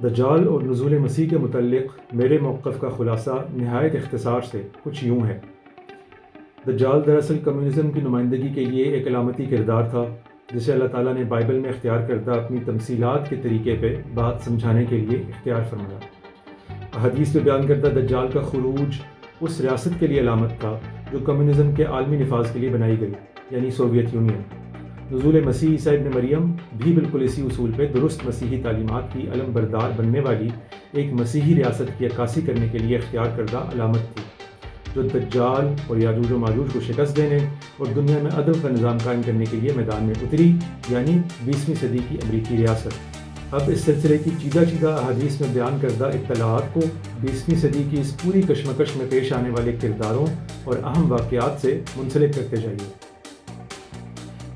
دجال اور نزول مسیح کے متعلق میرے موقف کا خلاصہ نہایت اختصار سے کچھ یوں ہے۔ دجال دراصل کمیونزم کی نمائندگی کے لیے ایک علامتی کردار تھا جسے اللہ تعالیٰ نے بائبل میں اختیار کردہ اپنی تمثیلات کے طریقے پہ بات سمجھانے کے لیے اختیار فرمایا۔ احادیث میں بیان کردہ دجال کا خروج اس ریاست کے لیے علامت تھا جو کمیونزم کے عالمی نفاذ کے لیے بنائی گئی، یعنی سوویت یونین۔ نزول مسیح عیسیٰ ابن مریم بھی بالکل اسی اصول پہ درست مسیحی تعلیمات کی علم بردار بننے والی ایک مسیحی ریاست کی عکاسی کرنے کے لیے اختیار کردہ علامت تھی، جو دجال اور یاجوج و ماجوج کو شکست دینے اور دنیا میں عدل کا نظام قائم کرنے کے لیے میدان میں اتری، یعنی 20ویں صدی کی امریکی ریاست۔ اب اس سلسلے کی چیدہ احادیث میں بیان کردہ اطلاعات کو 20ویں صدی کی اس پوری کشمکش میں پیش آنے والے کرداروں اور اہم واقعات سے منسلک کرتے جائیے۔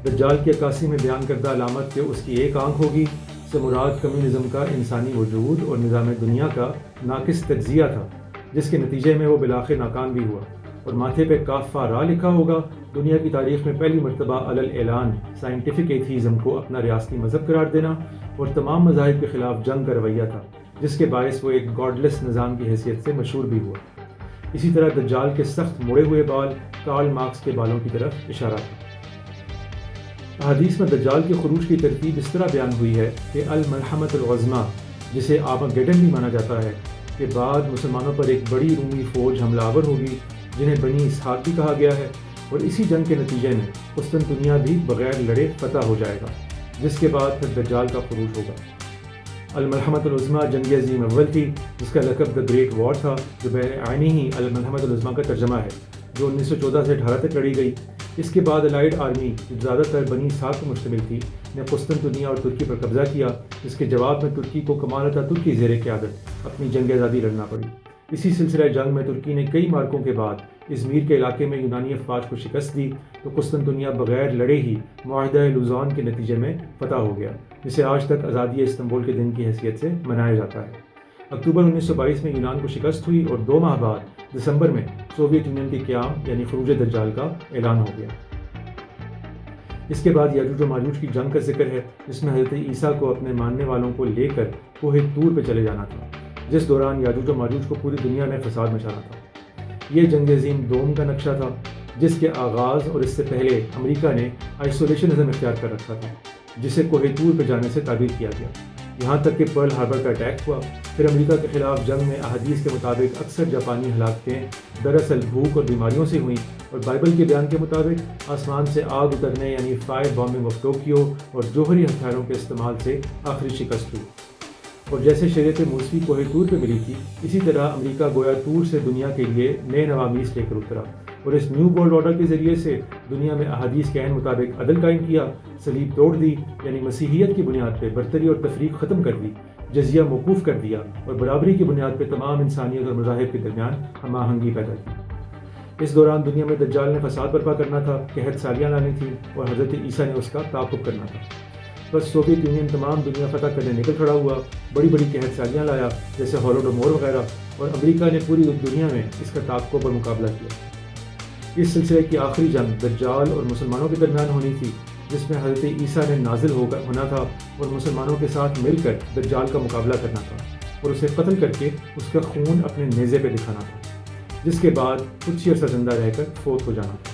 دجال کی عکاسی میں بیان کردہ علامت کہ اس کی ایک آنکھ ہوگی سے مراد کمیونزم کا انسانی وجود اور نظام دنیا کا ناقص تجزیہ تھا، جس کے نتیجے میں وہ بالآخر ناکام بھی ہوا، اور ماتھے پہ کافہ را لکھا ہوگا دنیا کی تاریخ میں پہلی مرتبہ علی الاعلان سائنٹیفک ایتھیزم کو اپنا ریاستی مذہب قرار دینا اور تمام مذاہب کے خلاف جنگ کا رویہ تھا، جس کے باعث وہ ایک گاڈلیس نظام کی حیثیت سے مشہور بھی ہوا۔ اسی طرح دجال کے سخت مڑے ہوئے بال کارل مارکس کے بالوں کی طرف اشارہ تھا۔ احادیث میں دجال کے خروج کی ترتیب اس طرح بیان ہوئی ہے کہ الملحمۃ العظمیٰ، جسے آرمگیڈن بھی مانا جاتا ہے، کے بعد مسلمانوں پر ایک بڑی رومی فوج حملہ آور ہوگی جنہیں بنی اسحاق بھی کہا گیا ہے، اور اسی جنگ کے نتیجے میں قسطنطنیہ بھی بغیر لڑے فتح ہو جائے گا، جس کے بعد پھر دجال کا خروج ہوگا۔ الملحمۃ العظمیٰ جنگ عظیم اول تھی، جس کا لقب دا گریٹ وار تھا، جو بعینی ہی الملحمۃ العظمیٰ کا ترجمہ ہے، جو 1914 سے 18 تک لڑی گئی۔ اس کے بعد الائڈ آرمی، جو زیادہ تر بنی اسحاق پر مشتمل تھی، نے قسطنطنیہ اور ترکی پر قبضہ کیا، جس کے جواب میں ترکی کو کمال اتاتürk کی زیر قیادت اپنی جنگ آزادی لڑنا پڑی۔ اسی سلسلہ جنگ میں ترکی نے کئی مارکوں کے بعد ازمیر کے علاقے میں یونانی افواج کو شکست دی، تو قسطنطنیہ بغیر لڑے ہی معاہدہ لوزان کے نتیجے میں فتح ہو گیا، جسے آج تک آزادی استنبول کے دن کی حیثیت سے منایا جاتا ہے۔ اکتوبر 1922 میں یونان کو شکست ہوئی اور 2 ماہ بعد دسمبر میں سوویت یونین کے قیام یعنی خروج دجال کا اعلان ہو گیا۔ اس کے بعد یاجوج و ماجوج کی جنگ کا ذکر ہے، جس میں حضرت عیسیٰ کو اپنے ماننے والوں کو لے کر کوہ طور پہ چلے جانا تھا، جس دوران یاجوج و ماجوج کو پوری دنیا میں فساد مچانا تھا۔ یہ جنگ عظیم دوم کا نقشہ تھا، جس کے آغاز اور اس سے پہلے امریکہ نے آئسولیشنزم اختیار کر رکھا تھا، جسے کوہ طور پہ جانے سے تعبیر کیا گیا، یہاں تک کہ پرل ہاربر کا اٹیک ہوا۔ پھر امریکہ کے خلاف جنگ میں احادیث کے مطابق اکثر جاپانی ہلاکتیں دراصل بھوک اور بیماریوں سے ہوئیں، اور بائبل کے بیان کے مطابق آسمان سے آگ اترنے یعنی فائر بامبنگ آف ٹوکیو اور جوہری ہتھیاروں کے استعمال سے آخری شکست ہوئی۔ اور جیسے شریعت موسیٰ کوہ طور پہ ملی تھی، اسی طرح امریکہ گویا طور سے دنیا کے لیے نئے نوامیس لے کر اترا، اور اس نیو ورلڈ آرڈر کے ذریعے سے دنیا میں احادیث کے عین مطابق عدل قائم کیا، صلیب توڑ دی یعنی مسیحیت کی بنیاد پہ برتری اور تفریق ختم کر دی، جزیہ موقوف کر دیا، اور برابری کی بنیاد پہ تمام انسانیت اور مذاہب کے درمیان ہم آہنگی پیدا کی۔ اس دوران دنیا میں دجال نے فساد برپا کرنا تھا، قحط سالیاں لانی تھیں، اور حضرت عیسیٰ نے اس کا تعاقب کرنا تھا۔ بس سوویت یونین تمام دنیا فتح کرنے نکل کھڑا ہوا، بڑی بڑی قحط سالیاں لایا جیسے ہولوڈومور وغیرہ، اور امریکہ نے پوری دنیا میں اس کا تعاقب اور مقابلہ کیا۔ اس سلسلے کی آخری جنگ دجال اور مسلمانوں کے درمیان ہونی تھی، جس میں حضرت عیسیٰ نے نازل ہونا تھا اور مسلمانوں کے ساتھ مل کر دجال کا مقابلہ کرنا تھا، اور اسے قتل کر کے اس کا خون اپنے نیزے پہ دکھانا تھا، جس کے بعد کچھ عرصہ زندہ رہ کر فوت ہو جانا تھا۔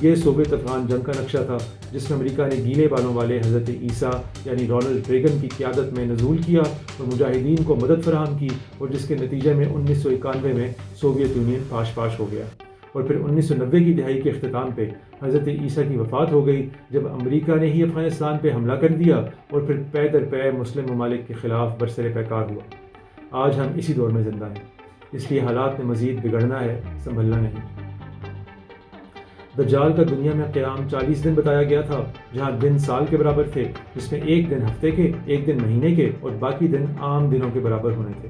یہ سوویت افغان جنگ کا نقشہ تھا، جس میں امریکہ نے گیلے بالوں والے حضرت عیسیٰ یعنی رونلڈ ریگن کی قیادت میں نزول کیا اور مجاہدین کو مدد فراہم کی، اور جس کے نتیجے میں 1991 میں سوویت یونین پاش ہو گیا، اور پھر 1990 کی دہائی کے اختتام پہ حضرت عیسیٰ کی وفات ہو گئی، جب امریکہ نے ہی افغانستان پہ حملہ کر دیا اور پھر پے در پے مسلم ممالک کے خلاف برسر پیکار ہوا۔ آج ہم اسی دور میں زندہ ہیں، اس لیے حالات میں مزید بگڑنا ہے، سنبھلنا نہیں۔ دجال کا دنیا میں قیام 40 دن بتایا گیا تھا، جہاں دن سال کے برابر تھے، جس میں ایک دن ہفتے کے، ایک دن مہینے کے اور باقی دن عام دنوں کے برابر ہونے تھے۔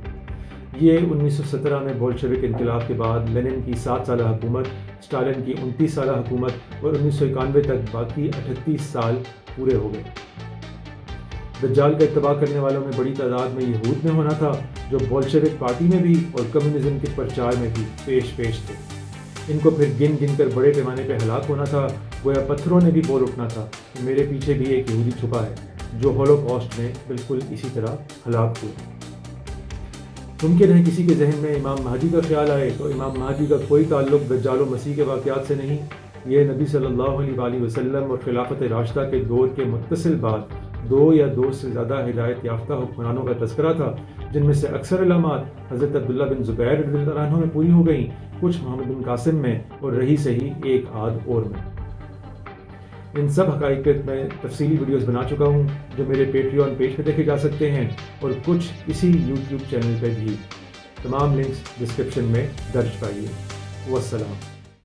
یہ 1917 میں بولشوک انقلاب کے بعد لینن کی 7 سالہ حکومت، اسٹالن کی 29 سالہ حکومت اور 1991 تک باقی 38 سال پورے ہو گئے۔ دجال کا اتباع کرنے والوں میں بڑی تعداد میں یہود میں ہونا تھا، جو بولشوک پارٹی میں بھی اور کمیونزم کے پرچار میں بھی پیش تھے۔ ان کو پھر گن کر بڑے پیمانے پہ ہلاک ہونا تھا، گویا پتھروں نے بھی بول اٹھنا تھا کہ میرے پیچھے بھی ایک یہودی چھپا ہے، جو ہولوکاسٹ میں بالکل اسی طرح ہلاک ہوئے۔ ممکن ہے کسی کے ذہن میں امام مہدی کا خیال آئے تو امام مہدی کا کوئی تعلق دجال و مسیح کے واقعات سے نہیں، یہ نبی صلی اللہ علیہ وآلہ وسلم اور خلافت راشدہ کے دور کے متصل بعد 2 یا 2 سے زیادہ ہدایت یافتہ حکمرانوں کا تذکرہ تھا، جن میں سے اکثر علامات حضرت عبداللہ بن زبیر رضی اللہ عنہ میں پوری ہو گئیں، کچھ محمد بن قاسم میں اور رہی صحیح ایک آدھ اور میں۔ ان سب حقائق پہ میں تفصیلی ویڈیوز بنا چکا ہوں جو میرے پیٹریون پیج پہ دیکھے جا سکتے ہیں اور کچھ اسی یوٹیوب چینل پہ بھی۔ تمام لنکس ڈسکرپشن میں درج پائیے۔ والسلام۔